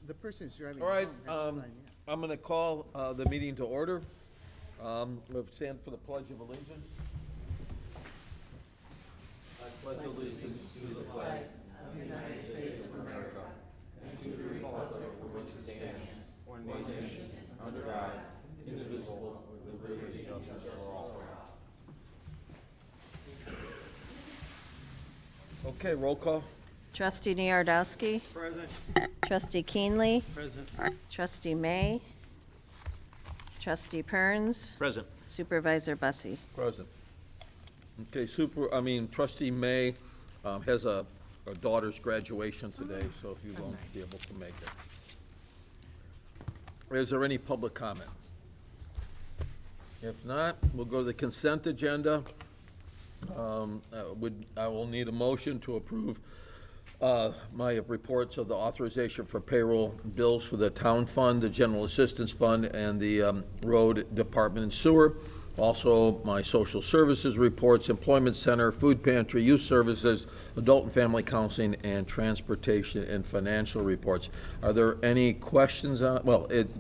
The person who's driving All right, home has to sign, I'm going to call the meeting to order. We'll stand for the Pledge of Allegiance. I pledge allegiance to the flag of the United States of America and to the republic for which it stands, one nation, under God, indivisible, with liberty and justice for all. Okay, roll call. Trustee Niewiardowski. Present. Trustee Keenley. Present. Trustee Maye. Trustee Perns. Present. Supervisor Busse. Present. Okay, Trustee Maye has a daughter's graduation today, so if you won't be able to make it. Is there any public comment? If not, we'll go to the consent agenda. I will need a motion to approve my reports of the authorization for payroll bills for the town fund, the general assistance fund, and the road department and sewer. Also, my social services reports, employment center, food pantry, youth services, adult and family counseling, and transportation and financial reports. Are there any questions on,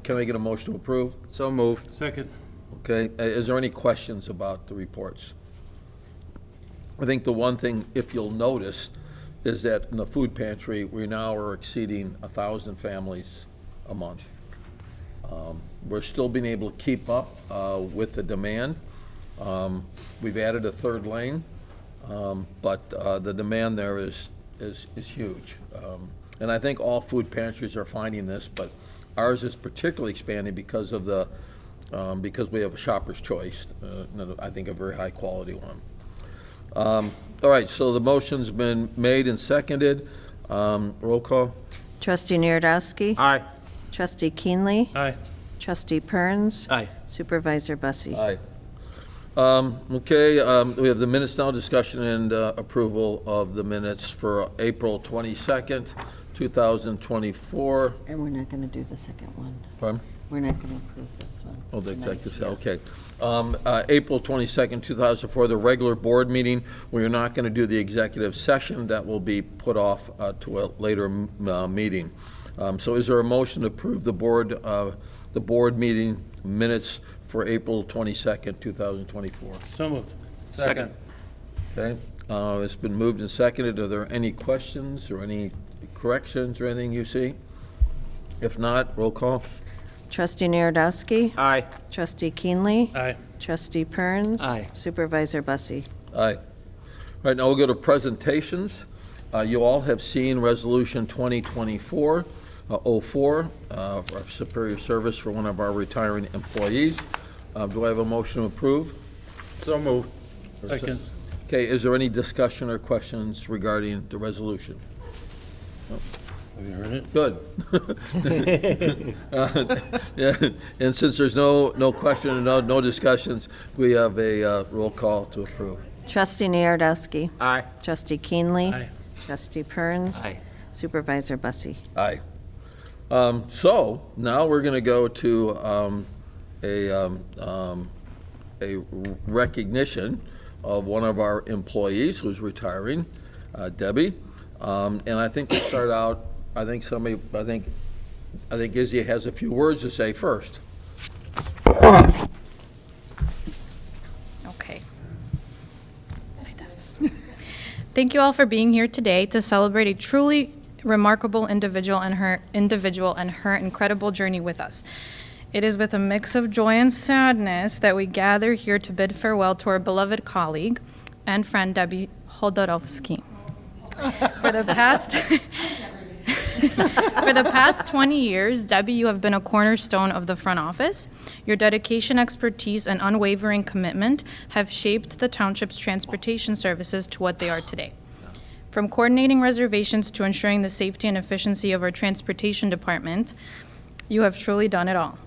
can I get a motion to approve? So moved. Second. Okay, is there any questions about the reports? I think the one thing, if you'll notice, is that in the food pantry, we now are exceeding 1,000 families a month. We're still being able to keep up with the demand. We've added a third lane, but the demand there is huge. And I think all food pantries are finding this, but ours is particularly expanding because of the because we have a shopper's choice. I think a very high quality one. All right, so the motion's been made and seconded. Roll call. Trustee Niewiardowski. Aye. Trustee Keenley. Aye. Trustee Perns. Aye. Supervisor Busse. Aye. We have the minutes now, discussion and approval of the minutes for April 22nd, 2024. And we're not going to do the second one. Pardon? We're not going to approve this one. Oh, the tonight. executive, okay. April 22nd, 2004, the regular board meeting. We are not going to do the executive session. That will be put off to a later meeting. So is there a motion to approve the board meeting minutes for April 22nd, 2024? So moved. Second. Okay, it's been moved and seconded. Are there any questions or any corrections or anything you see? If not, roll call. Trustee Niewiardowski. Aye. Trustee Keenley. Aye. Trustee Perns. Aye. Supervisor Busse. Aye. All right, now we'll go to presentations. You all have seen Resolution 2024-04 for Superior Service for one of our retiring employees. Do I have a motion to approve? So moved. Second. Okay, is there any discussion or questions regarding the resolution? Have you heard it? Good. Yeah, and since there's no question and no discussions, we have a roll call to approve. Trustee Niewiardowski. Aye. Trustee Keenley. Aye. Trustee Perns. Aye. Supervisor Busse. Aye. So now we're going to go to a recognition of one of our employees who's retiring, Debbie. And I think we'll start out. I think Izzy has a few words to say first. Okay. Thank you all for being here today to celebrate a truly remarkable individual and her incredible journey with us. It is with a mix of joy and sadness that we gather here to bid farewell to our beloved colleague and friend Debbie Chodorowski. For the past 20 years, Debbie, you have been a cornerstone of the front office. Your dedication, expertise, and unwavering commitment have shaped the township's transportation services to what they are today. From coordinating reservations to ensuring the safety and efficiency of our transportation department, you have truly done it all.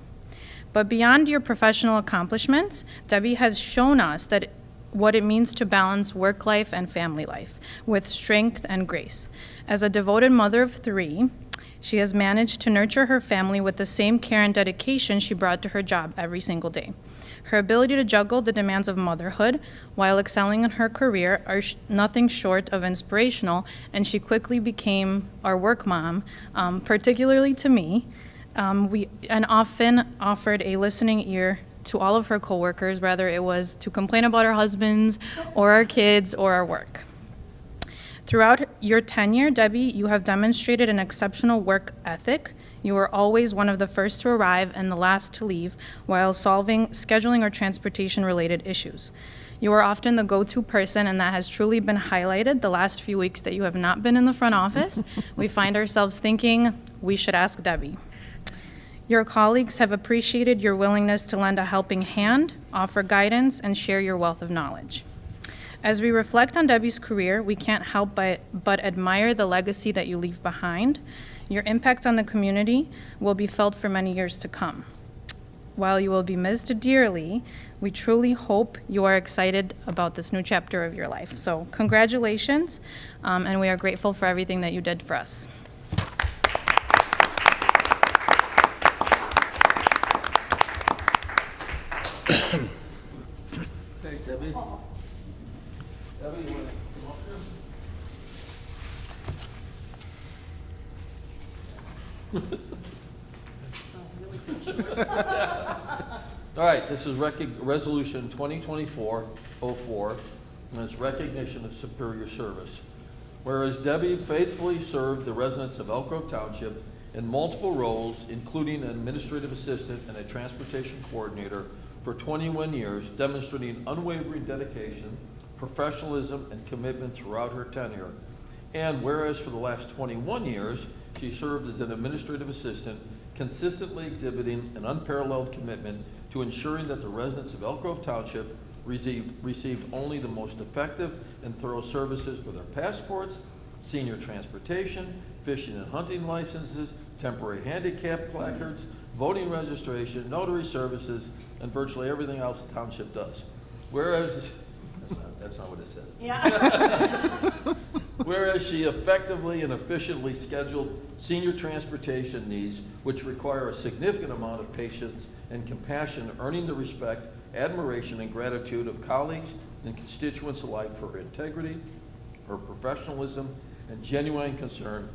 But beyond your professional accomplishments, Debbie has shown us that what it means to balance work life and family life with strength and grace. As a devoted mother of 3, she has managed to nurture her family with the same care and dedication she brought to her job every single day. Her ability to juggle the demands of motherhood while excelling in her career are nothing short of inspirational, and she quickly became our work mom, particularly to me. And often offered a listening ear to all of her coworkers, whether it was to complain about our husbands or our kids or our work. Throughout your tenure, Debbie, you have demonstrated an exceptional work ethic. You were always one of the first to arrive and the last to leave while solving scheduling or transportation-related issues. You are often the go-to person, and that has truly been highlighted the last few weeks that you have not been in the front office. We find ourselves thinking, we should ask Debbie. Your colleagues have appreciated your willingness to lend a helping hand, offer guidance, and share your wealth of knowledge. As we reflect on Debbie's career, we can't help but admire the legacy that you leave behind. Your impact on the community will be felt for many years to come. While you will be missed dearly, we truly hope you are excited about this new chapter of your life. So congratulations, and we are grateful for everything that you did for us. Thanks, Debbie. Debbie, you want to come up here? All right, this is Resolution 2024-04, and it's recognition of superior service. Whereas Debbie faithfully served the residents of Elk Grove Township in multiple roles, including an administrative assistant and a transportation coordinator for 21 years, demonstrating unwavering dedication, professionalism, and commitment throughout her tenure. And whereas for the last 21 years, she served as an administrative assistant, consistently exhibiting an unparalleled commitment to ensuring that the residents of Elk Grove Township received only the most effective and thorough services for their passports, senior transportation, fishing and hunting licenses, temporary handicap placards, voting registration, notary services, and virtually everything else the township does. Whereas, that's not what it said. Yeah. Whereas she effectively and efficiently scheduled senior transportation needs, which require a significant amount of patience and compassion, earning the respect, admiration, and gratitude of colleagues and constituents alike for her integrity, her professionalism, and genuine concern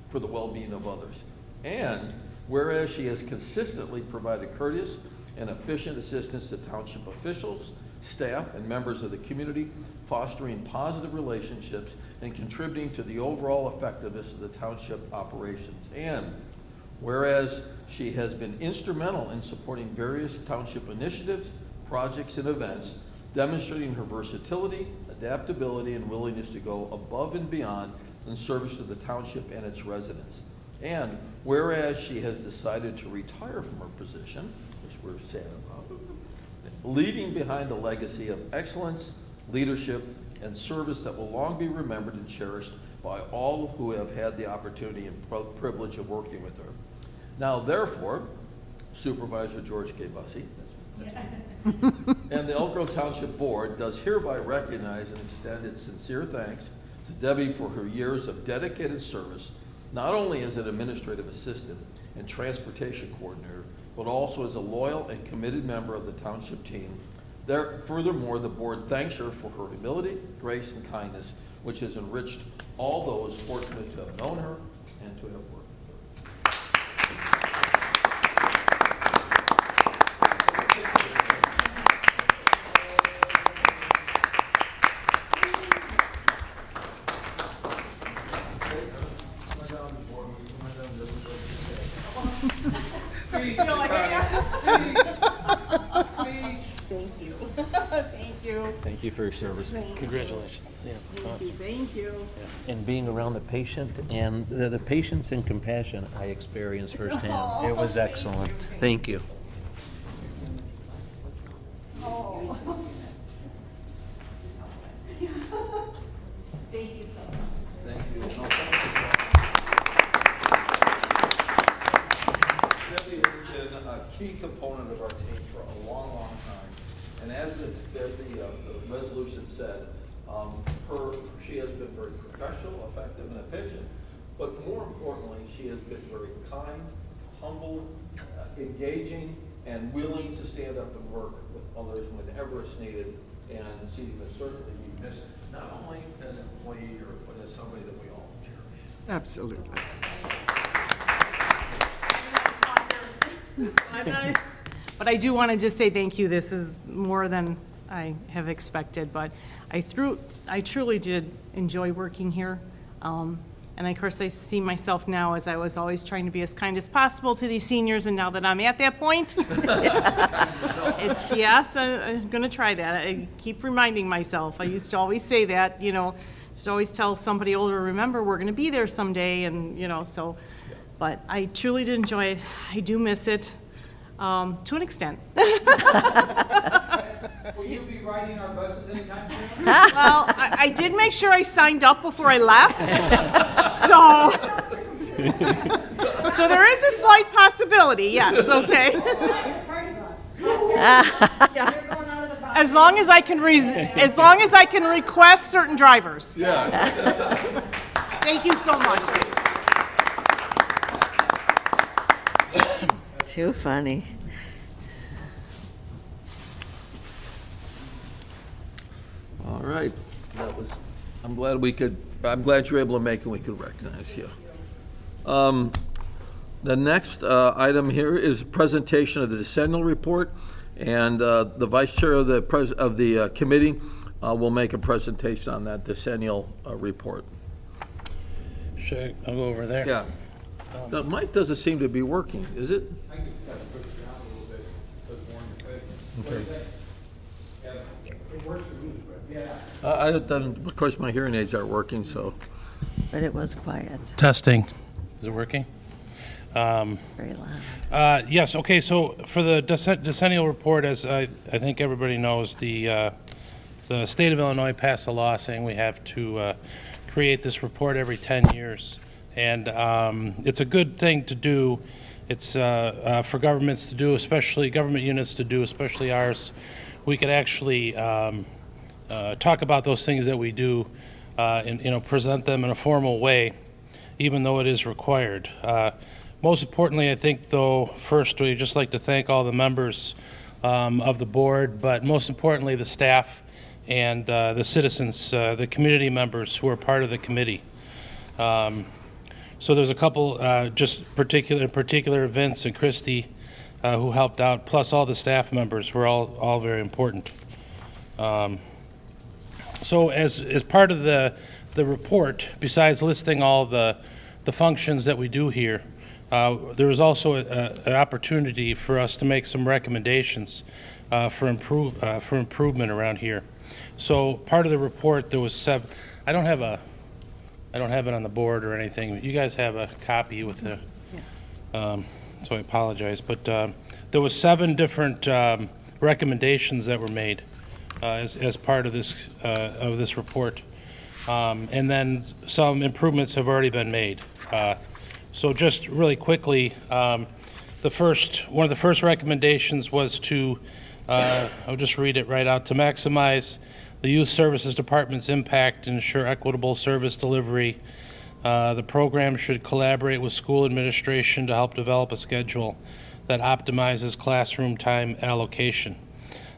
for the well-being of others. And whereas she has consistently provided courteous and efficient assistance to township officials, staff, and members of the community, fostering positive relationships and contributing to the overall effectiveness of the township operations. And whereas she has been instrumental in supporting various township initiatives, projects, and events, demonstrating her versatility, adaptability, and willingness to go above and beyond in service to the township and its residents. And whereas she has decided to retire from her position, which we're sad about, leaving behind a legacy of excellence, leadership, and service that will long be remembered and cherished by all who have had the opportunity and privilege of working with her. Now, therefore, Supervisor George K. Busse, and the Elk Grove Township Board does hereby recognize and extend its sincere thanks to Debbie for her years of dedicated service, not only as an administrative assistant and transportation coordinator, but also as a loyal and committed member of the township team. Furthermore, the board thanks her for her humility, grace, and kindness, which has enriched all those fortunate to have known her and to have worked with her. Thank you for your service. Congratulations. Yeah, awesome. Thank you. And being around the patient and the patience and compassion I experienced firsthand. It was excellent. Thank you. Thank you so much. Thank you. Debbie has been a key component of our team for a long, long time. And as the resolution said, she has been very professional, effective, and efficient. But more importantly, she has been very kind, humble, engaging, and willing to stand up and work with others whenever it's needed, and Steve has certainly be missed, not only as an employee, but as somebody that we all cherish. Absolutely. But I do want to just say thank you. This is more than I have expected, but I truly did enjoy working here. And of course, I see myself now as I was always trying to be as kind as possible to these seniors, and now that I'm at that point, it's, yes, I'm going to try that. I keep reminding myself. I used to always say that, you know, just always tell somebody older, remember, we're going to be there someday, and, you know, so, but I truly did enjoy it. I do miss it, to an extent. Will you be riding our buses anytime soon? Well, I did make sure I signed up before I left, so there is a slight possibility, yes, okay. Party bus. Yeah. As long as I can request certain drivers. Yeah. Thank you so much. Too funny. All right. I'm glad you're able to make it and we could recognize you. The next item here is a presentation of the decennial report, and the vice chair of the committee will make a presentation on that decennial report. I'll go over there. Yeah. The mic doesn't seem to be working, is it? I can kind of push it down a little bit, doesn't warm your face. What do you think? Yeah, it works for me, but yeah. Of course, my hearing aids aren't working, so. But it was quiet, Testing. Is it working? very loud. Yes, okay, so for the decennial report, as I think everybody knows, the state of Illinois passed a law saying we have to create this report every 10 years. And it's a good thing to do. It's for governments to do, especially government units to do, especially ours. We could actually talk about those things that we do and present them in a formal way, even though it is required. Most importantly, I think, though, first we'd just like to thank all the members of the board, but most importantly, the staff and the citizens, the community members who are part of the committee. So there's a couple, just particular Vince and Christy, who helped out, plus all the staff members who are all very important. So as part of the report, besides listing all the functions that we do here, there was also an opportunity for us to make some recommendations for improvement around here. So part of the report, there was 7. I don't have it on the board or anything. You guys have a copy with the, so I apologize. But there was 7 different recommendations that were made as part of this report, and then some improvements have already been made. So just really quickly, one of the first recommendations was to, I'll just read it right out, to maximize the Youth Services Department's impact and ensure equitable service delivery. The program should collaborate with school administration to help develop a schedule that optimizes classroom time allocation.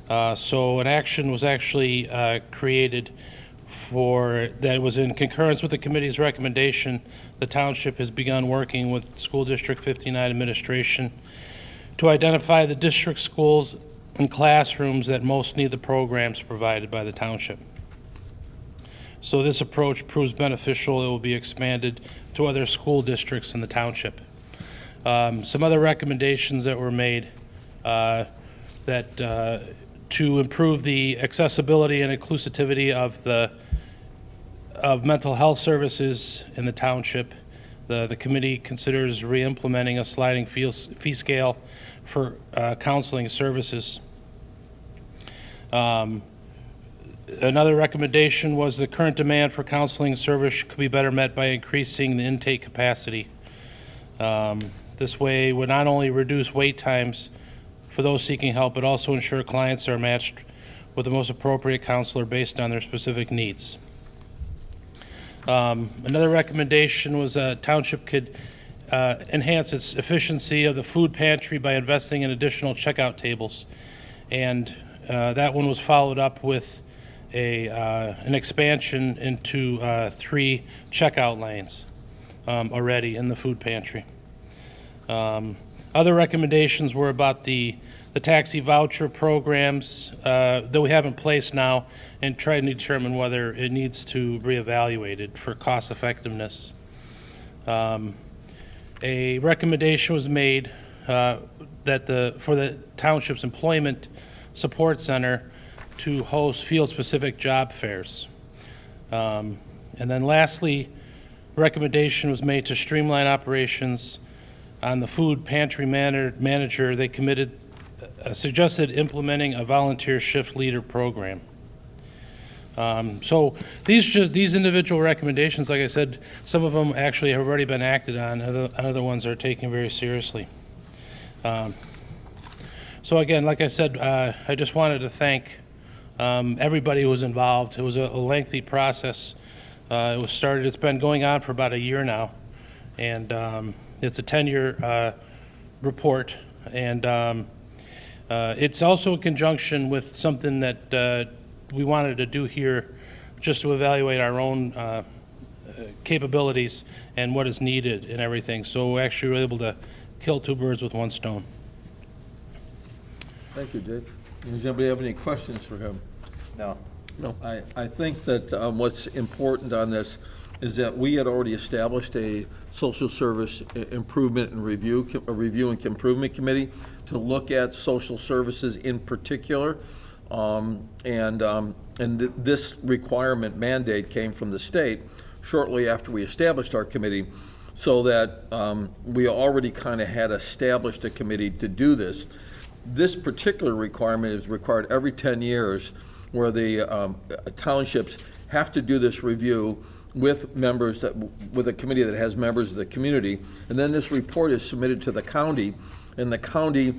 So an action was actually created that was in concurrence with the committee's recommendation. The township has begun working with School District 59 administration to identify the district schools and classrooms that most need the programs provided by the township. So this approach proves beneficial. It will be expanded to other school districts in the township. Some other recommendations that were made to improve the accessibility and inclusivity of mental health services in the township. The committee considers re-implementing a sliding fee scale for counseling services. Another recommendation was the current demand for counseling service could be better met by increasing the intake capacity. This way would not only reduce wait times for those seeking help, but also ensure clients are matched with the most appropriate counselor based on their specific needs. Another recommendation was a township could enhance its efficiency of the food pantry by investing in additional checkout tables. And that one was followed up with an expansion into 3 checkout lanes already in the food pantry. Other recommendations were about the taxi voucher programs that we have in place now, and try to determine whether it needs to reevaluate it for cost effectiveness. A recommendation was made that for the township's employment support center to host field-specific job fairs. And then lastly, recommendation was made to streamline operations on the food pantry manager. They suggested implementing a volunteer shift leader program. So these individual recommendations, like I said, some of them actually have already been acted on, other ones are taken very seriously. So again, like I said, I just wanted to thank everybody who was involved. It was a lengthy process. It's been going on for about a year now, and it's a 10-year report, and it's also in conjunction with something that we wanted to do here just to evaluate our own capabilities and what is needed and everything. So we actually were able to kill 2 birds with 1 stone. Thank you, Dave. Does anybody have any questions for him? No. I think that what's important on this is that we had already established a social service improvement and review and improvement committee to look at social services in particular. This requirement mandate came from the state shortly after we established our committee, so that we already kind of had established a committee to do this. This particular requirement is required every 10 years, where the townships have to do this review with with a committee that has members of the community, and then this report is submitted to the county, and the county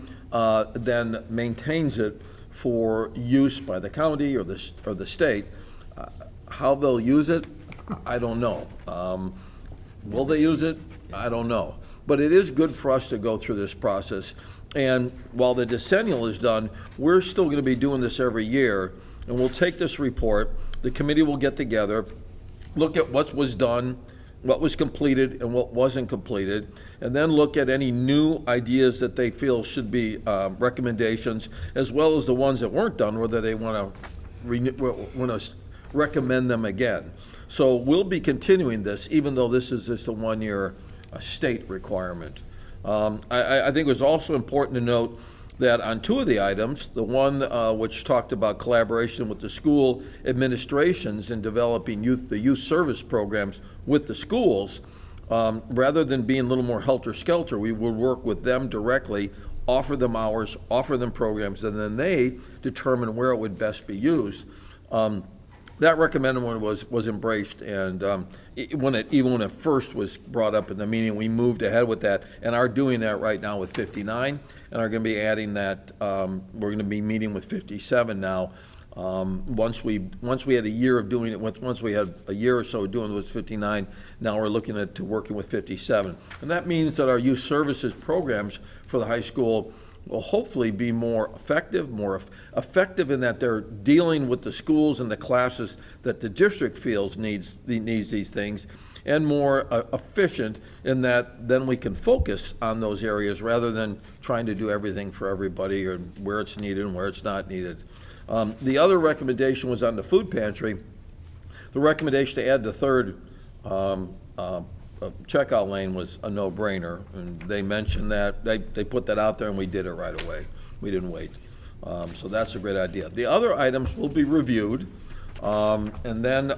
then maintains it for use by the county or the state. How they'll use it, I don't know. Will they use it? I don't know. But it is good for us to go through this process. And while the decennial is done, we're still going to be doing this every year. And we'll take this report, the committee will get together, look at what was done, what was completed and what wasn't completed, and then look at any new ideas that they feel should be recommendations, as well as the ones that weren't done, whether they want to recommend them again. So we'll be continuing this, even though this is just a 1-year state requirement. I think it was also important to note that on 2 of the items, the one which talked about collaboration with the school administrations in developing the youth service programs with the schools, rather than being a little more helter-skelter, we would work with them directly, offer them hours, offer them programs, and then they determine where it would best be used. That recommended one was embraced, and even when it first was brought up in the meeting, we moved ahead with that, and are doing that right now with 59, and are going to be adding that. We're going to be meeting with 57 now. Once we had a year of doing it, once we had a year or so doing it with 59, now we're looking at working with 57, and that means that our youth services programs for the high school will hopefully be more effective in that they're dealing with the schools and the classes that the district feels needs these things, and more efficient in that then we can focus on those areas rather than trying to do everything for everybody, or where it's needed and where it's not needed. The other recommendation was on the food pantry. The recommendation to add the 3rd checkout lane was a no-brainer, and they mentioned that, they put that out there, and we did it right away. We didn't wait. So that's a great idea. The other items will be reviewed, and then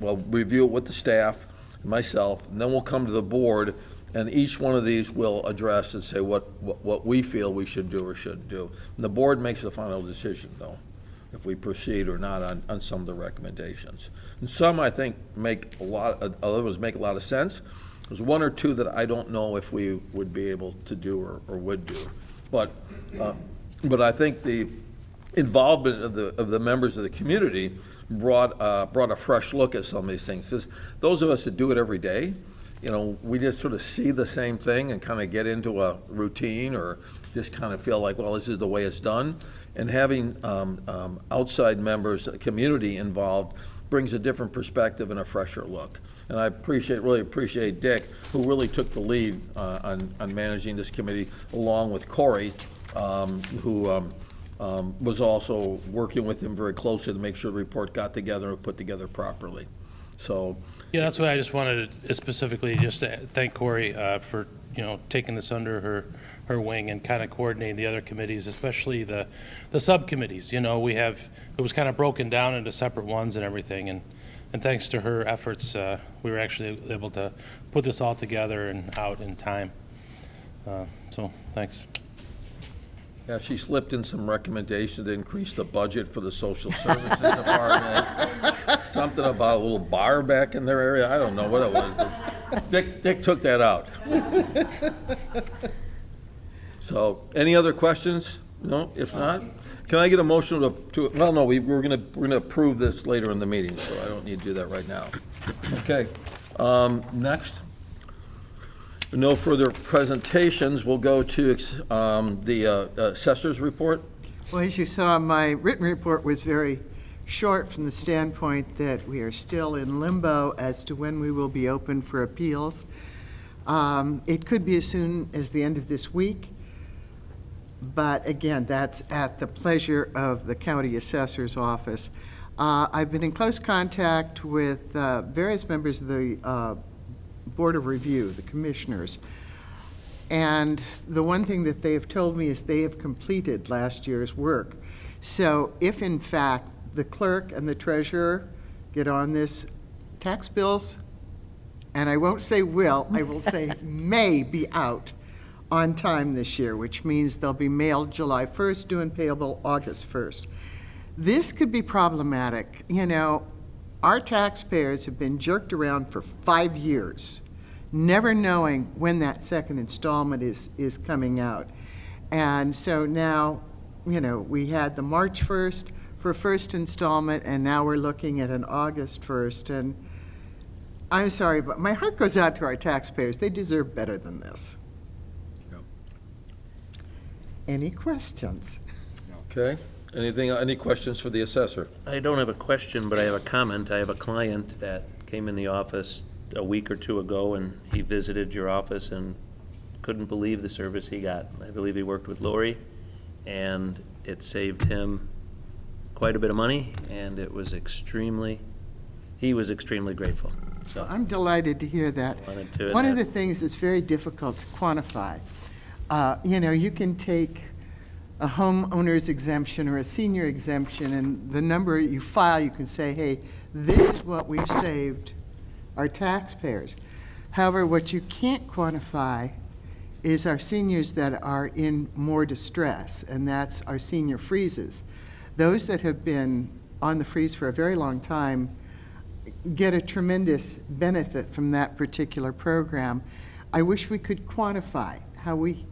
we'll review it with the staff, myself, and then we'll come to the board, and each one of these will address and say what we feel we should do or shouldn't do. And the board makes the final decision, though, if we proceed or not on some of the recommendations. And some, I think, others make a lot of sense. There's 1 or 2 that I don't know if we would be able to do or would do. But I think the involvement of the members of the community brought a fresh look at some of these things. Because those of us that do it every day, we just sort of see the same thing and kind of get into a routine or just kind of feel like, well, this is the way it's done. And having outside members, community involved, brings a different perspective and a fresher look. And I really appreciate Dick, who really took the lead on managing this committee, along with Corey, who was also working with him very closely to make sure the report got together and put together properly. So. Yeah, that's what I just wanted to specifically just to thank Corey for, taking this under her wing and kind of coordinating the other committees, especially the subcommittees. It was kind of broken down into separate ones and everything. And thanks to her efforts, we were actually able to put this all together and out in time. So thanks. Yeah, she slipped in some recommendations to increase the budget for the social services department. Something about a little bar back in their area. I don't know what it was. But Dick took that out. So, any other questions? No? If not, can I get a motion to well, no, we're gonna approve this later in the meeting, so I don't need to do that right now. Okay. Next. No further presentations. We'll go to the assessor's report. Well, as you saw, my written report was very short from the standpoint that we are still in limbo as to when we will be open for appeals. It could be as soon as the end of this week, but again, that's at the pleasure of the county assessor's office. I've been in close contact with various members of the Board of Review, the commissioners. And the one thing that they have told me is they have completed last year's work. So if in fact the clerk and the treasurer get on this, tax bills, and I won't say will, I will say may be out on time this year, which means they'll be mailed July 1st, due and payable August 1st. This could be problematic. Our taxpayers have been jerked around for 5 years, never knowing when that second installment is coming out. And so now, we had the March 1st for first installment, and now we're looking at an August 1st. And I'm sorry, but my heart goes out to our taxpayers. They deserve better than this. Yep. Any questions? Okay. Any questions for the assessor? I don't have a question, but I have a comment. I have a client that came in the office a week or two ago, and he visited your office and couldn't believe the service he got. I believe he worked with Lori, and it saved him quite a bit of money, and he was extremely grateful. So I'm delighted to hear that. One of the things that's very difficult to quantify, you can take a homeowner's exemption or a senior exemption, and the number you file, you can say, hey, this is what we've saved our taxpayers. However, what you can't quantify is our seniors that are in more distress, and that's our senior freezes. Those that have been on the freeze for a very long time get a tremendous benefit from that particular program. I wish we could quantify how we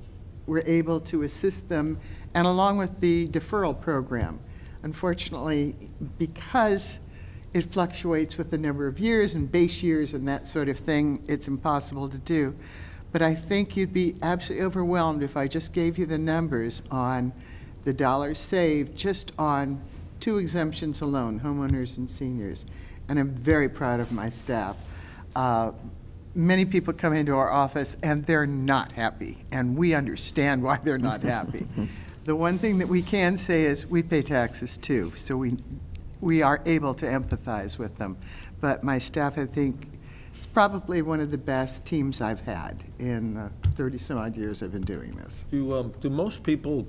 were able to assist them, and along with the deferral program. Unfortunately, because it fluctuates with the number of years and base years and that sort of thing, it's impossible to do. But I think you'd be absolutely overwhelmed if I just gave you the numbers on the dollars saved just on 2 exemptions alone, homeowners and seniors. And I'm very proud of my staff. Many people come into our office and they're not happy, and we understand why they're not happy. The one thing that we can say is we pay taxes too, so we are able to empathize with them. But my staff, I think, it's probably one of the best teams I've had in the 30-some-odd years I've been doing this. Do most people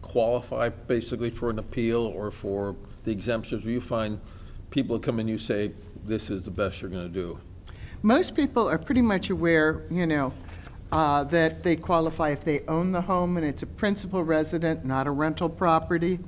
qualify basically for an appeal or for the exemptions? Do you find people come in, you say, this is the best you're going to do? Most people are pretty much aware, that they qualify if they own the home and it's a principal resident, not a rental property.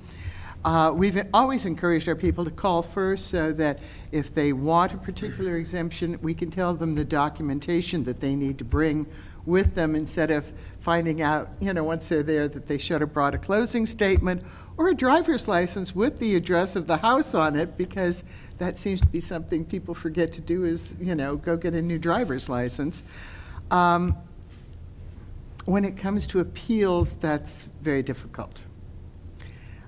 We've always encouraged our people to call first so that if they want a particular exemption, we can tell them the documentation that they need to bring with them instead of finding out, once they're there that they should have brought a closing statement or a driver's license with the address of the house on it, because that seems to be something people forget to do is, go get a new driver's license. When it comes to appeals, that's very difficult.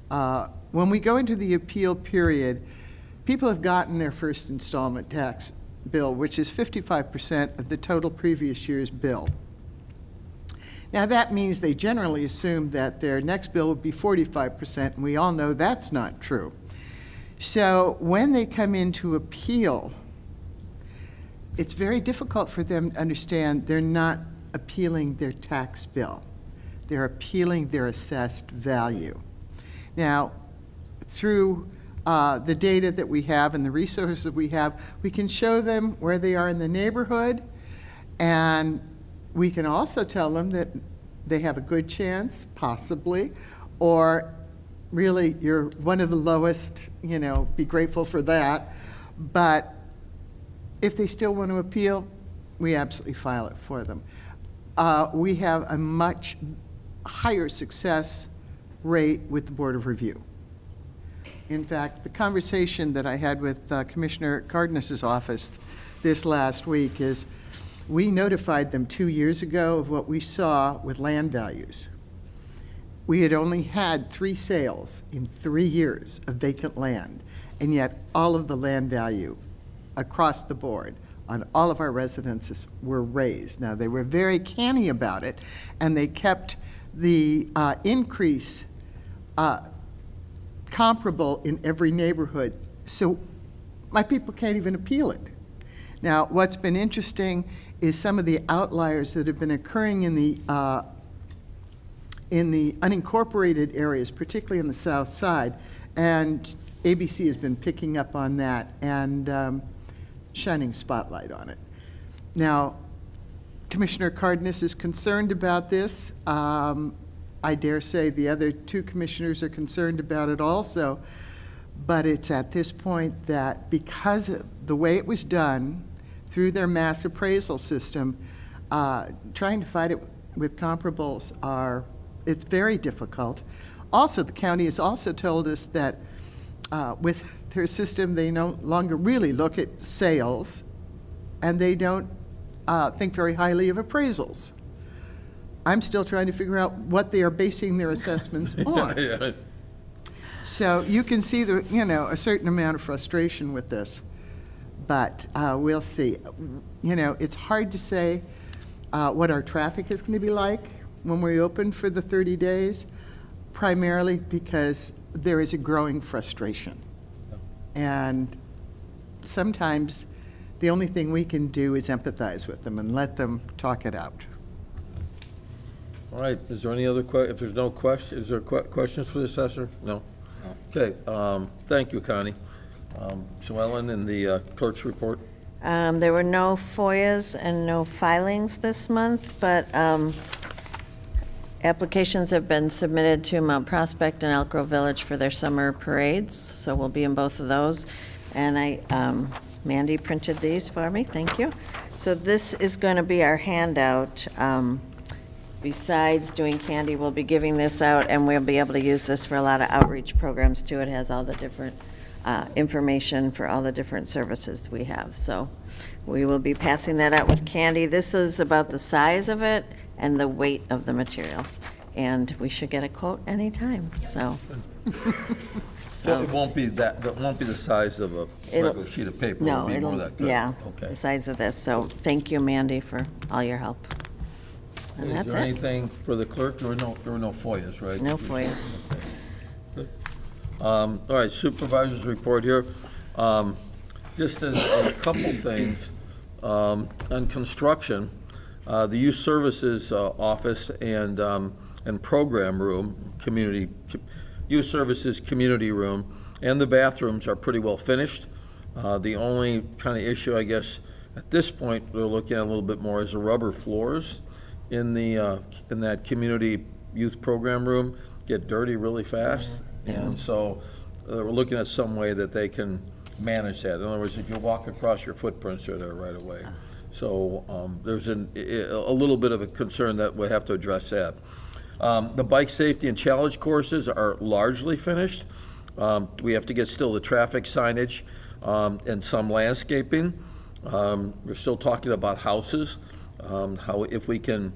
When we go into the appeal period, people have gotten their first installment tax bill, which is 55% of the total previous year's bill. Now, that means they generally assume that their next bill would be 45%, and we all know that's not true. So when they come in to appeal, it's very difficult for them to understand they're not appealing their tax bill. They're appealing their assessed value. Now, through the data that we have and the resources that we have, we can show them where they are in the neighborhood, and we can also tell them that they have a good chance, possibly, or really you're one of the lowest, be grateful for that. But if they still want to appeal, we absolutely file it for them. We have a much higher success rate with the Board of Review. In fact, the conversation that I had with Commissioner Cardenas's office this last week is, we notified them 2 years ago of what we saw with land values. We had only had 3 sales in 3 years of vacant land, and yet all of the land value across the board on all of our residences were raised. Now, they were very canny about it, and they kept the increase comparable in every neighborhood. So my people can't even appeal it. Now, what's been interesting is some of the outliers that have been occurring in the unincorporated areas, particularly in the south side, and ABC has been picking up on that and shining spotlight on it. Now, Commissioner Cardenas is concerned about this. I dare say the other 2 commissioners are concerned about it also, but it's at this point that because of the way it was done through their mass appraisal system, trying to fight it with comparables it's very difficult. Also, the county has also told us that with their system, they no longer really look at sales, and they don't think very highly of appraisals. I'm still trying to figure out what they are basing their assessments on. Yeah. So you can see a certain amount of frustration with this, but we'll see. It's hard to say what our traffic is going to be like when we open for the 30 days, primarily because there is a growing frustration. And sometimes the only thing we can do is empathize with them and let them talk it out. All right, is there any other if there's no question, is there questions for the assessor? No? Okay, thank you, Connie. Suellen, and the clerk's report? There were no FOIAs and no filings this month, but applications have been submitted to Mount Prospect and Elk Grove Village for their summer parades, so we'll be in both of those. And Mandy printed these for me, thank you. So this is going to be our handout. Besides doing candy, we'll be giving this out, and we'll be able to use this for a lot of outreach programs too. It has all the different information for all the different services we have. So we will be passing that out with candy. This is about the size of it and the weight of the material. And we should get a quote anytime, so. So it won't be the size of a regular sheet of paper? No, it'll be more that good? yeah, Okay. the size of this. So thank you, Mandy, for all your help. And Is that's there it. anything for the clerk? There were no FOIAs, right? No FOIAs. All right, supervisor's report here. Just a couple things. On construction, the youth services office and program room, youth services community room, and the bathrooms are pretty well finished. The only kind of issue, I guess, at this point, we're looking at a little bit more is the rubber floors in that community youth program room get dirty really fast. And so we're looking at some way that they can manage that. In other words, if you walk across, your footprints are there right away. So there's a little bit of a concern that we have to address that. The bike safety and challenge courses are largely finished. We have to get still the traffic signage and some landscaping. We're still talking about houses, how if we can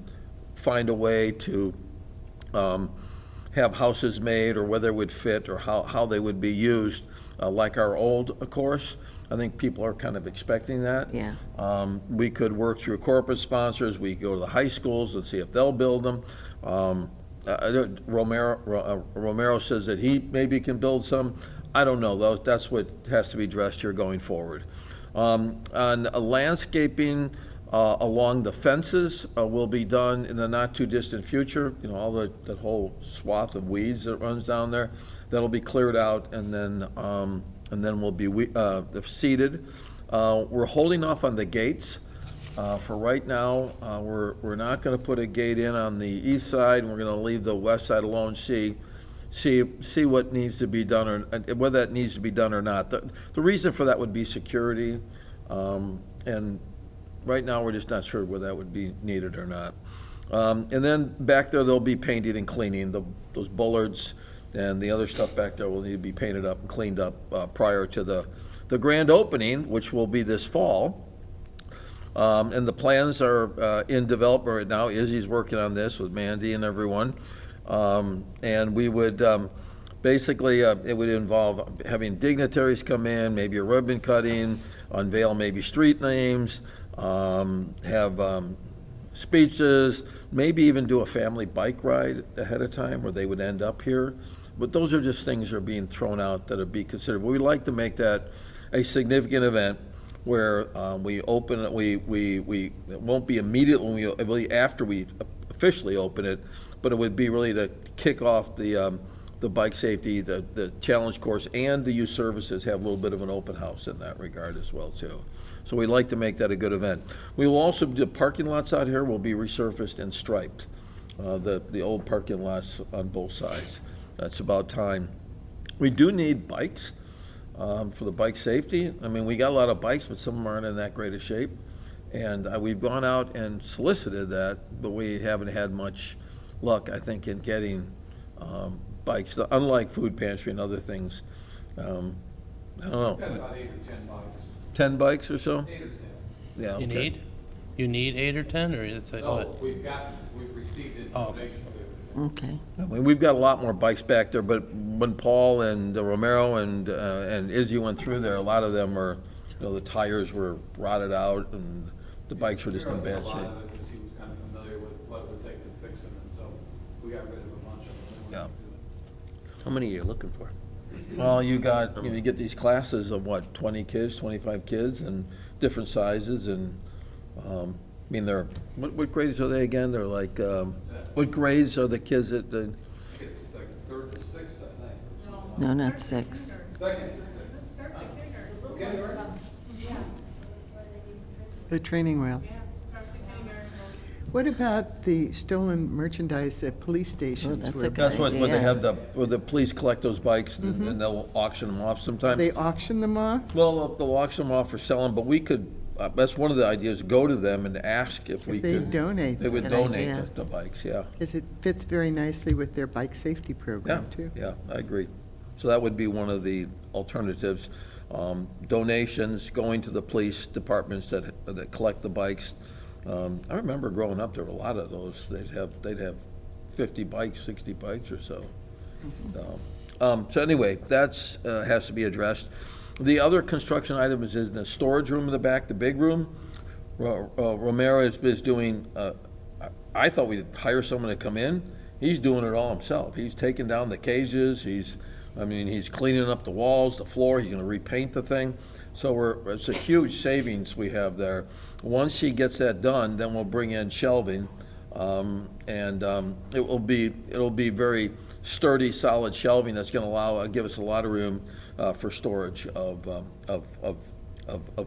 find a way to have houses made, or whether it would fit, or how they would be used, like our old course. I think people are kind of expecting that. Yeah. We could work through corporate sponsors. We go to the high schools and see if they'll build them. Romero says that he maybe can build some. I don't know, though. That's what has to be addressed here going forward. On landscaping along the fences will be done in the not-too-distant future. You know, all that whole swath of weeds that runs down there, that'll be cleared out, and then we'll be seeded. We're holding off on the gates. For right now, we're not going to put a gate in on the east side, and we're going to leave the west side alone, see what needs to be done, or whether that needs to be done or not. The reason for that would be security, and right now, we're just not sure whether that would be needed or not. And then back there, they'll be painting and cleaning. Those bollards and the other stuff back there will need to be painted up and cleaned up prior to the grand opening, which will be this fall. And the plans are in development right now. Izzy's working on this with Mandy and everyone. And we would, basically, it would involve having dignitaries come in, maybe a ribbon cutting, unveil maybe street names, have speeches, maybe even do a family bike ride ahead of time where they would end up here. But those are just things that are being thrown out that would be considered. We'd like to make that a significant event where we open it, it won't be immediately after we officially open it, but it would be really to kick off the bike safety, the challenge course, and the youth services have a little bit of an open house in that regard as well, too. So we'd like to make that a good event. We will also, the parking lots out here will be resurfaced and striped, the old parking lots on both sides. That's about time. We do need bikes for the bike safety. I mean, we got a lot of bikes, but some of them aren't in that great a shape. And we've gone out and solicited that, but we haven't had much luck, I think, in getting bikes, unlike food pantry and other things. I don't know. Got about 8 or 10 bikes. 10 bikes or so? 8 or 10. Yeah, okay. You need 8 or 10, or it's like No, what? we've received it Oh, okay. donations. Okay. I mean, we've got a lot more bikes back there, but when Paul and Romero and Izzy went through there, a lot of them were, the tires were rotted out and the bikes were just in bad shape. A lot of it because he was kind of familiar with what it would take to fix them, and so we got rid of a bunch of them. Yeah. How many are you looking for? Well, you get these classes of what, 20 kids, 25 kids, and different sizes, and, I mean, they're, what grades are they again? They're like, what grades are the kids at the? It's like 3rd to 6th, I think. No, not 6. 2nd to 6th. Kindergarten? The training wheels. What about the stolen merchandise at police stations? that's where- a good That's what, where they idea. have where the police collect those bikes and they'll auction them off sometimes. They auction them off? Well, they'll auction them off for selling, but we could, that's one of the ideas, go to them and ask if we If they could. donate. They would Good donate idea. the bikes, yeah. Because it fits very nicely with their bike safety Yeah, program, too. yeah, I agree. So that would be one of the alternatives. Donations, going to the police departments that collect the bikes. I remember growing up, there were a lot of those. They'd have 50 bikes, 60 bikes or so. So anyway, that's, has to be addressed. The other construction item is in the storage room in the back, the big room. Romero is doing, I thought we'd hire someone to come in. He's doing it all himself. He's taking down the cages, he's cleaning up the walls, the floor, he's gonna repaint the thing. So it's a huge savings we have there. Once he gets that done, then we'll bring in shelving, and it'll be very sturdy, solid shelving that's gonna give us a lot of room for storage of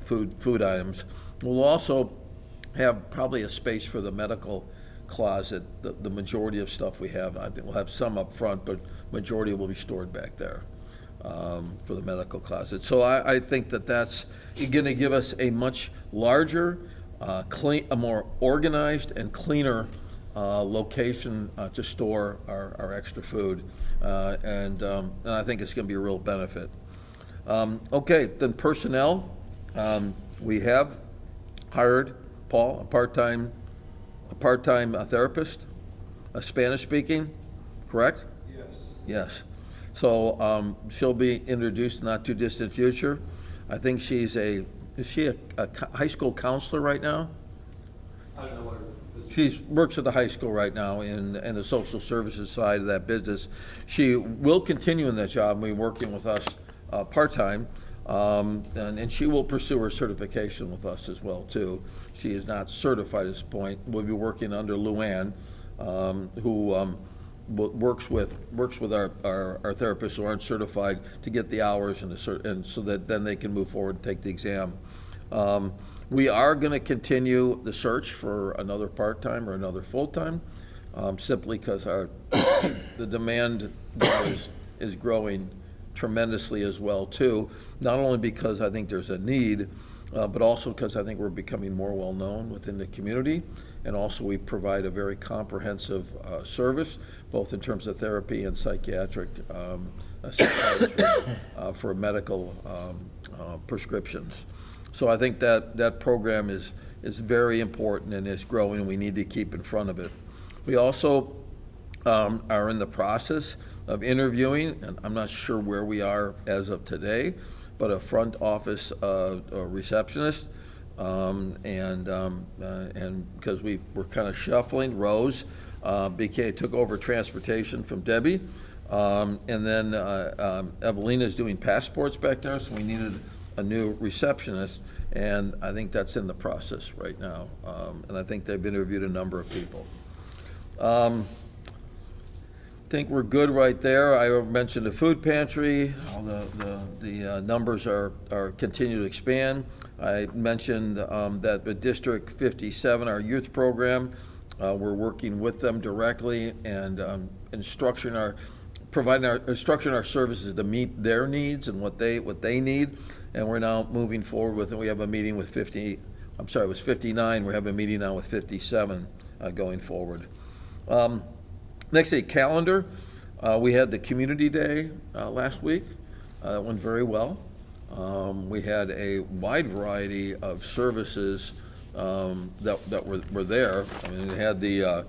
food items. We'll also have probably a space for the medical closet. The majority of stuff we have, I think we'll have some up front, but majority will be stored back there for the medical closet. So I think that's going to give us a much larger, a more organized and cleaner location to store our extra food, and I think it's going to be a real benefit. Okay, then personnel, we have hired Paul, a part-time therapist, a Spanish-speaking, correct? Yes. Yes. So she'll be introduced in not too distant future. I think is she a high school counselor right now? I don't know what her She works at the high school right now in the social services side of that business. She will continue in that job and be working with us part-time, and she will pursue her certification with us as well, too. She is not certified at this point. We'll be working under Luann, who works with our therapists who aren't certified to get the hours and so that then they can move forward and take the exam. We are going to continue the search for another part-time or another full-time, simply because the demand is growing tremendously as well, too. Not only because I think there's a need, but also because I think we're becoming more well-known within the community. And also we provide a very comprehensive service, both in terms of therapy and psychiatric psychiatry for medical prescriptions. So I think that program is very important and is growing, and we need to keep in front of it. We also are in the process of interviewing, and I'm not sure where we are as of today, but a front office receptionist, and because we were kind of shuffling, Rose took over transportation from Debbie, and then Evelina's doing passports back there, so we needed a new receptionist, and I think that's in the process right now, and I think they've interviewed a number of people. I think we're good right there. I mentioned the food pantry. All the numbers are continue to expand. I mentioned that the District 57, our youth program, we're working with them directly and structuring our services to meet their needs and what they need. And we're now moving forward with it. We have a meeting with 59. We have a meeting now with 57 going forward. Next day, calendar. We had the Community Day last week. That went very well. We had a wide variety of services that were there. I mean, we had the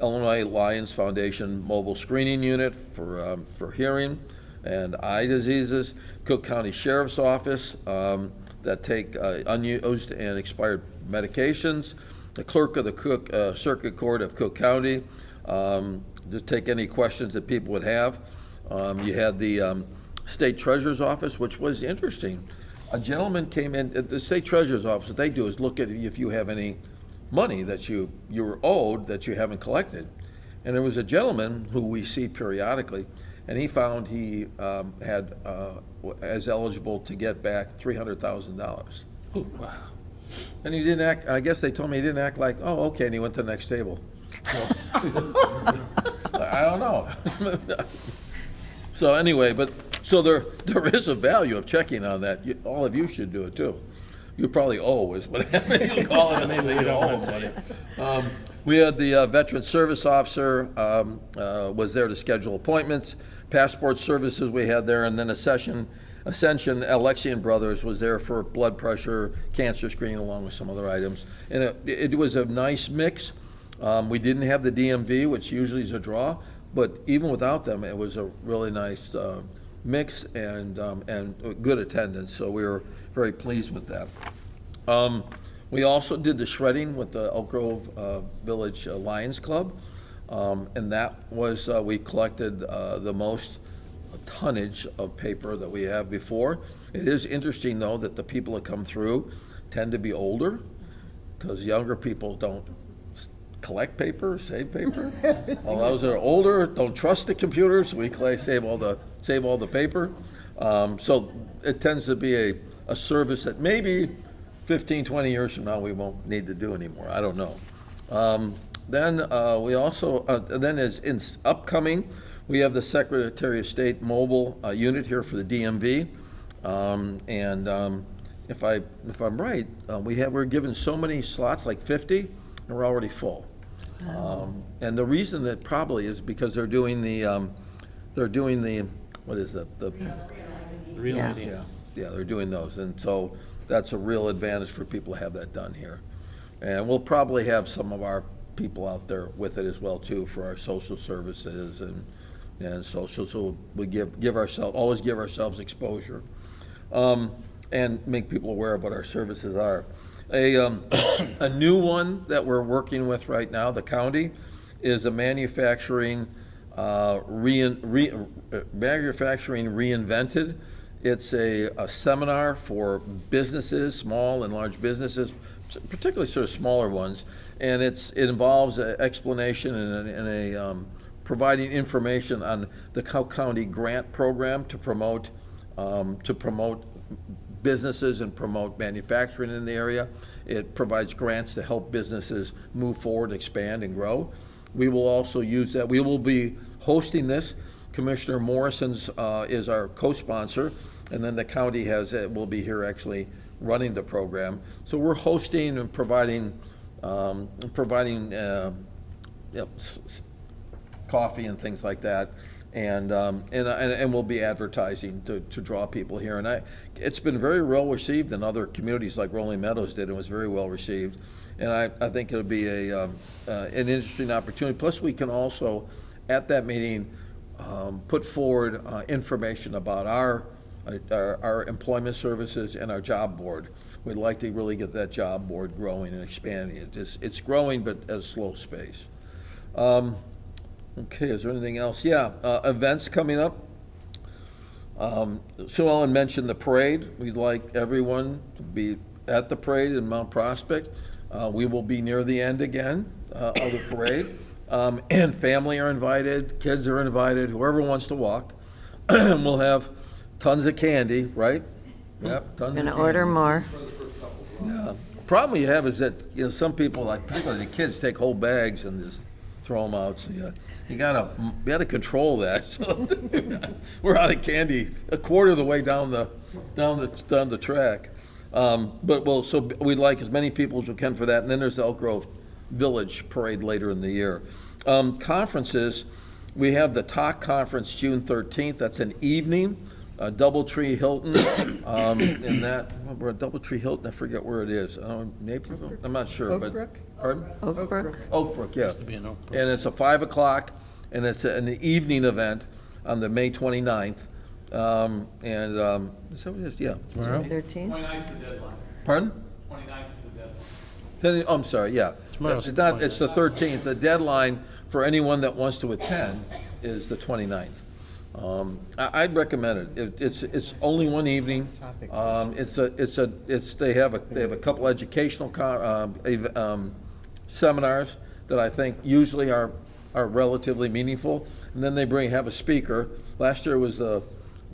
Illinois Lions Foundation mobile screening unit for hearing and eye diseases, Cook County Sheriff's Office that take unused and expired medications, the Clerk of the Cook Circuit Court of Cook County, to take any questions that people would have. You had the State Treasurer's Office, which was interesting. A gentleman came in at the State Treasurer's Office. What they do is look at if you have any money that you were owed that you haven't collected. And there was a gentleman who we see periodically, and he found he had as eligible to get back $300,000. Wow. And he didn't act, I guess they told me he didn't act like, oh, okay, and he went to the next table. So, I don't know. So anyway, so there is a value of checking on that. All of you should do it too. You probably owe is what happened. You call it and they say you don't owe money. We had the Veteran Service Officer was there to schedule appointments. Passport Services we had there, and then Ascension Alexian Brothers was there for blood pressure, cancer screening, along with some other items. And it was a nice mix. We didn't have the DMV, which usually is a draw, but even without them, it was a really nice mix and good attendance. So we were very pleased with that. We also did the shredding with the Elk Grove Village Lions Club, and that was we collected the most tonnage of paper that we have before. It is interesting, though, that the people that come through tend to be older, because younger people don't collect paper, save paper. All those that are older don't trust the computers. We save all the paper. So it tends to be a service that maybe 15, 20 years from now we won't need to do anymore. I don't know. Then we also then is in upcoming. We have the Secretary of State mobile unit here for the DMV, and if I'm right, we're given so many slots, like 50, and we're already full. And the reason that probably is because they're doing the, what is it? The Real Yeah. meeting. Yeah, they're doing those, and so that's a real advantage for people to have that done here. And we'll probably have some of our people out there with it as well, too, for our social services and social, so we give ourselves, always give ourselves exposure, and make people aware of what our services are. A new one that we're working with right now, the county, is a manufacturing reinvented. It's a seminar for businesses, small and large businesses, particularly sort of smaller ones, and it involves an explanation and providing information on the county grant program to promote businesses and promote manufacturing in the area. It provides grants to help businesses move forward, expand, and grow. We will also use that. We will be hosting this. Commissioner Morrison's is our co-sponsor, and then the county will be here actually running the program. So we're hosting and providing coffee and things like that, and we'll be advertising to draw people here. And it's been very well received in other communities, like Rolling Meadows did. It was very well received, and I think it'll be an interesting opportunity. Plus, we can also at that meeting put forward information about our employment services and our job board. We'd like to really get that job board growing and expanding. It's growing, but at a slow pace. Okay, is there anything else? Yeah, events coming up. Suellen mentioned the parade. We'd like everyone to be at the parade in Mount Prospect. We will be near the end again of the parade. And family are invited, kids are invited, whoever wants to walk. We'll have tons of candy, right? Yep, tons of Gonna candy. order more. Yeah. Problem you have is that, some people, like particularly the kids, take whole bags and just throw them out. So you gotta control that. So we're out of candy a quarter of the way down the track. So we'd like as many people as we can for that. And then there's the Elk Grove Village Parade later in the year. Conferences, we have the TAC Conference June 13th. That's an evening. Doubletree Hilton, in that, we're at Doubletree Hilton, I forget where it is. Naperville? I'm not sure, but. Oakbrook? Pardon? Oakbrook? Oakbrook, yeah. Be in Oakbrook. And it's a 5 o'clock, and it's an evening event on the May 29th. Is that what it is? Yeah. Tomorrow? 13? 29th's the deadline. Pardon? 29th's the deadline. I'm sorry, yeah. Tomorrow's It's the not, it's the 13th. The deadline for anyone that wants to attend is the 29th. I'd recommend it. It's only one evening. They have a couple educational seminars that I think usually are relatively meaningful, and then they have a speaker. Last year was the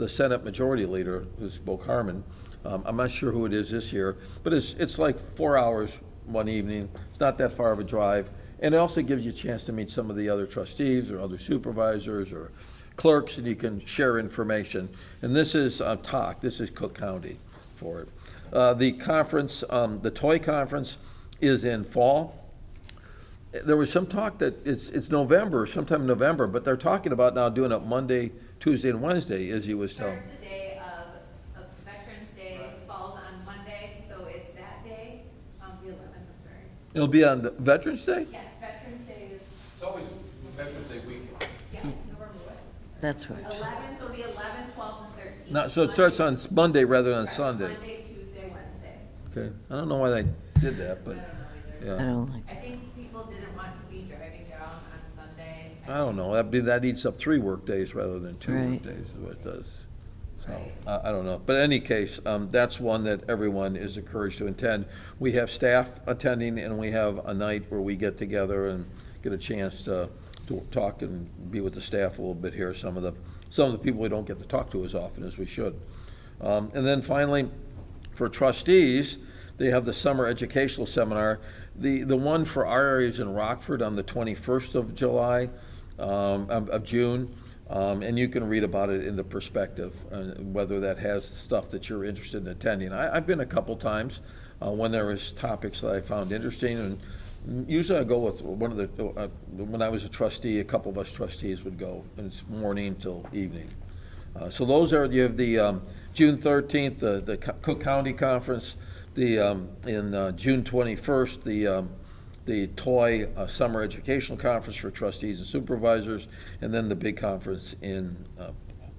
Senate Majority Leader who spoke, Harmon. I'm not sure who it is this year, but it's like 4 hours one evening. It's not that far of a drive, and it also gives you a chance to meet some of the other trustees or other supervisors or clerks, and you can share information. And this is TAC, this is Cook County for it. The conference, the toy conference is in fall. There was some talk that it's November, sometime in November, but they're talking about now doing it Monday, Tuesday, and Wednesday, as he was telling. First, the day of Veterans Day falls on Monday, so it's that day, the 11th, I'm sorry. It'll be on Veterans Day? Yes, Veterans Day is, It's always Veterans Day weekend. yes, November what? That's right. 11, so it'll be 11, 12, and 13. No, so it starts on Monday rather than Correct. Sunday. Monday, Tuesday, Wednesday. Okay, I don't know why they did that, but, I yeah. don't like, I think people didn't want to be driving down on Sunday. I don't know, that eats up 3 work days rather than 2 Right. work days, is what it does. So, Right. I don't know. But in any case, that's one that everyone is encouraged to attend. We have staff attending, and we have a night where we get together and get a chance to talk and be with the staff a little bit here. Some of the people we don't get to talk to as often as we should. And then finally, for trustees, they have the summer educational seminar. The one for our area is in Rockford on the 21st of July, of June. And you can read about it in the perspective, whether that has stuff that you're interested in attending. I've been a couple times when there was topics that I found interesting, and Usually I go with one of the, when I was a trustee, a couple of us trustees would go, and it's morning till evening. So those are, you have the June 13th, the Cook County Conference, in June 21st, the Toy Summer Educational Conference for trustees and supervisors, and then the big conference in,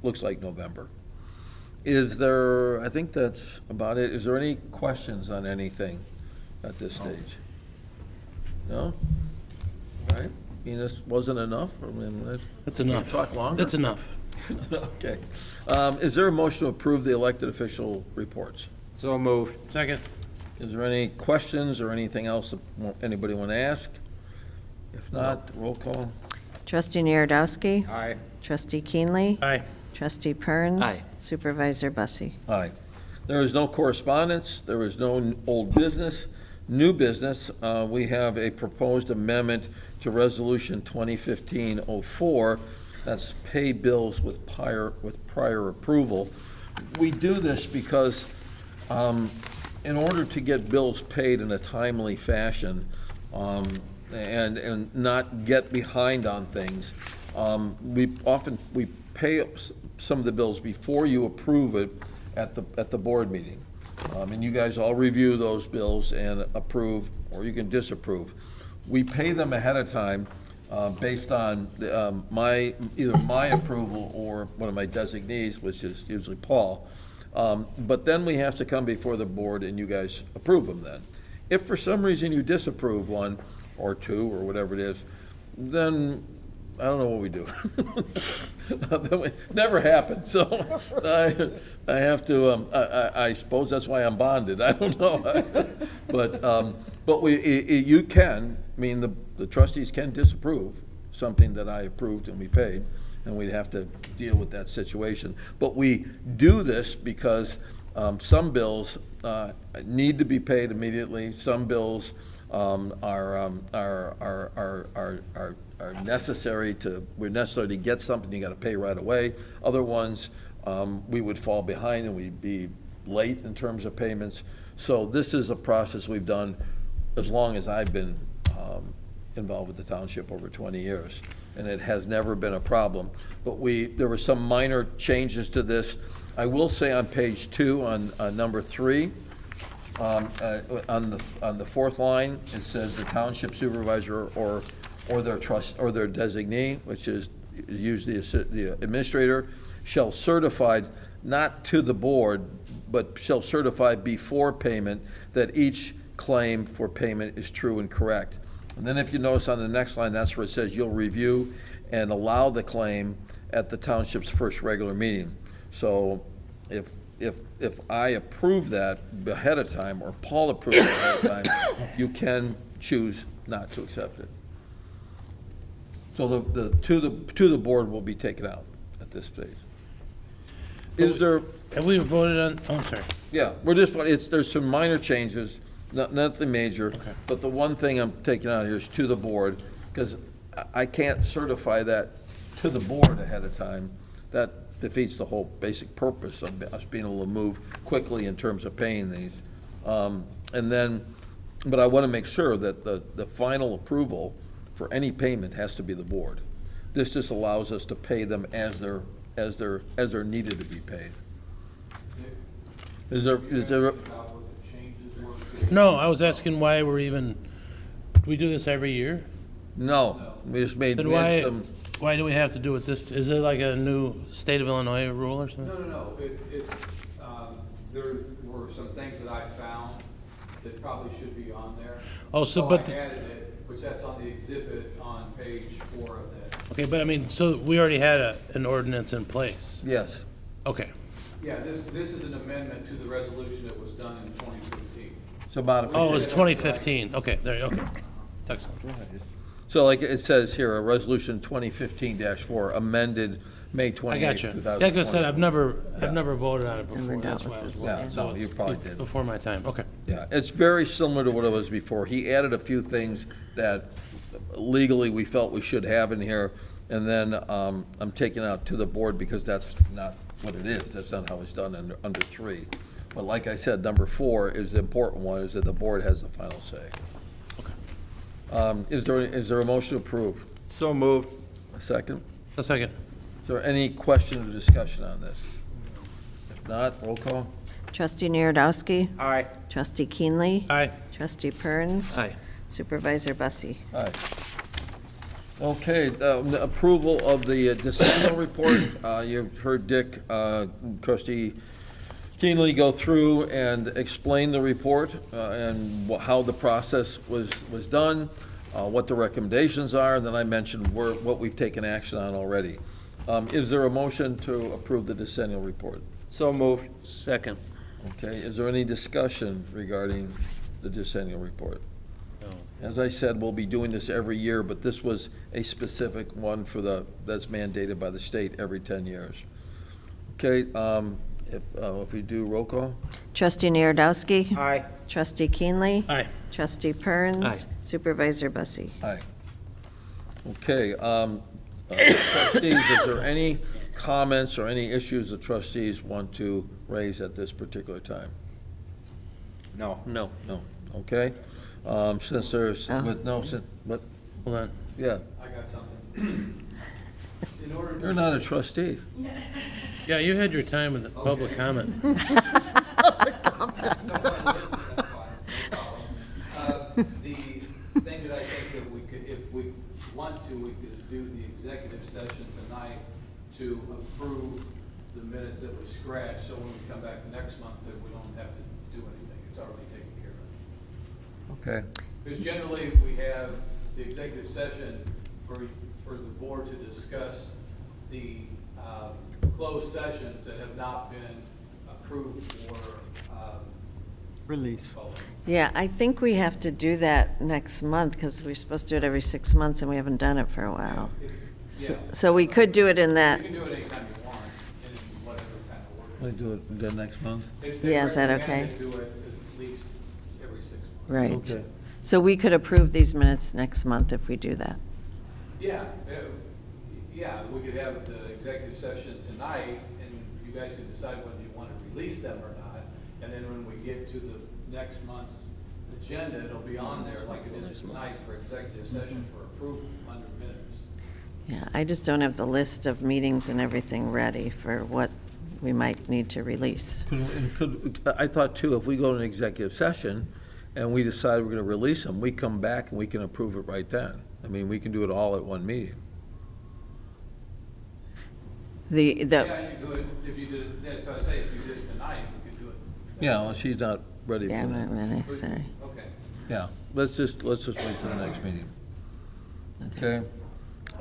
looks like November. Is there, I think that's about it. Is there any questions on anything at this stage? No? All right. I mean, this wasn't enough? I mean, That's enough. Can we talk longer? That's enough. Okay. Is there a motion to approve the elected official reports? So moved. Second. Is there any questions or anything else that anybody want to ask? If not, roll call. Trustee Niewiardowski. Aye. Trustee Keenley. Aye. Trustee Perns. Aye. Supervisor Busse. Aye. There is no correspondence. There is no old business. New business, we have a proposed amendment to Resolution 2015-04. That's pay bills with prior approval. We do this because in order to get bills paid in a timely fashion and not get behind on things, we pay some of the bills before you approve it at the board meeting. And you guys all review those bills and approve, or you can disapprove. We pay them ahead of time based on either my approval or one of my designees, which is usually Paul. But then we have to come before the board and you guys approve them then. If for some reason you disapprove one or two or whatever it is, then I don't know what we do. Never happened, so I have to, I suppose that's why I'm bonded, I don't know. But you can, I mean, the trustees can disapprove something that I approved and we paid, and we'd have to deal with that situation. But we do this because some bills need to be paid immediately, some bills are necessary we're necessary to get something, you gotta pay right away. Other ones, we would fall behind and we'd be late in terms of payments. So this is a process we've done as long as I've been involved with the township, over 20 years. And it has never been a problem. But there were some minor changes to this. I will say on page 2, on number 3, on the fourth line, it says the township supervisor or their designee, which is usually the administrator, shall certify not to the board, but shall certify before payment that each claim for payment is true and correct. And then if you notice on the next line, that's where it says you'll review and allow the claim at the township's first regular meeting. So if I approve that ahead of time, or Paul approves it ahead of time, you can choose not to accept it. So to the board will be taken out at this stage. Is there? Have we voted on, oh, I'm sorry. Yeah, there's some minor changes, nothing major. Okay. But the one thing I'm taking out here is to the board, because I can't certify that to the board ahead of time. That defeats the whole basic purpose of us being able to move quickly in terms of paying these. But I want to make sure that the final approval for any payment has to be the board. This just allows us to pay them as they're needed to be paid. Is there? No, I was asking why we're even, do we do this every year? No, we just made, Then we had some. why do we have to do it this, is it like a new state of Illinois rule or something? No, it's, there were some things that I found that probably should be on there. Oh, so, I but, added it, which that's on the exhibit on page 4 of that. okay, but I mean, so we already had an ordinance in place? Yes. Okay. Yeah, this is an amendment to the resolution that was done in 2015. So modification. Oh, it was 2015, okay, there, okay. Excellent. So like it says here, a resolution 2015-4 amended May 28, I got you. 2020. Like I said, I've never voted on it Never before, that's dealt why I with was this. wondering. Yeah, So no, it's you probably did. Before my time, okay. Yeah, it's very similar to what it was before. He added a few things that legally we felt we should have in here, and then I'm taking out to the board because that's not what it is. That's not how it's done under 3. But like I said, number 4 is the important one, is that the board has the final say. Okay. Is there a motion to approve? So moved. A second? A second. Is there any question or discussion on this? If not, roll call. Trustee Niewiardowski. Aye. Trustee Keenley. Aye. Trustee Perns. Aye. Supervisor Busse. Aye. Okay, the approval of the decennial report. You've heard Dick, Trustee Keenley go through and explain the report and how the process was done, what the recommendations are, and then I mentioned what we've taken action on already. Is there a motion to approve the decennial report? So moved. Second. Okay, is there any discussion regarding the decennial report? No. As I said, we'll be doing this every year, but this was a specific one that's mandated by the state every 10 years. Okay, if we do roll call? Trustee Niewiardowski. Aye. Trustee Keenley. Aye. Trustee Perns. Aye. Supervisor Busse. Aye. Okay, trustees, is there any comments or any issues the trustees want to raise at this particular time? No. No. No, okay? Since there's, Oh. but, Hold on. yeah, I got something. In order to you're not a trustee. Yeah, you had your time with the public comment. The thing that I think that we could, if we want to, we could do the executive session tonight to approve the minutes that were scratched, so when we come back next month, that we don't have to do anything. It's already taken care of. Okay. Because generally, we have the executive session for the board to discuss the closed sessions that have not been approved for Release. voting. Yeah, I think we have to do that next month because we're supposed to do it every 6 months and we haven't done it for a while. Yeah. So we could do it in that, You can do it anytime you want, in whatever kind of We order. do it then next month? Yeah, is that okay? They recommend to do it at least every 6 months. right. Okay. So we could approve these minutes next month if we do that. Yeah, we could have the executive session tonight, and you guys can decide whether you want to release them or not. And then when we get to the next month's agenda, it'll be on there like it is tonight for executive session for approval under minutes. Yeah, I just don't have the list of meetings and everything ready for what we might need to release. I thought too, if we go to an executive session and we decide we're going to release them, we come back and we can approve it right then. I mean, we can do it all at one meeting. The, Yeah, you could, if you did it, that's what I say, if you did it tonight, we could do it. Yeah, well, she's not ready yeah, for I'm not that. ready, sorry. Okay. Yeah, let's just wait till the next meeting. Okay?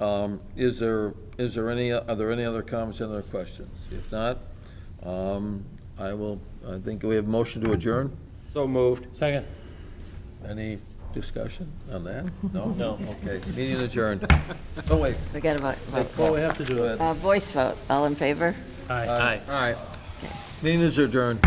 Are there any other comments, any other questions? If not, I think we have a motion to adjourn. So moved. Second. Any discussion on that? No? No. Okay, meeting adjourned. Oh, wait. We got to Well, we have to do it. vote. Voice vote. All in favor? Aye. Aye. All right. Meeting is adjourned.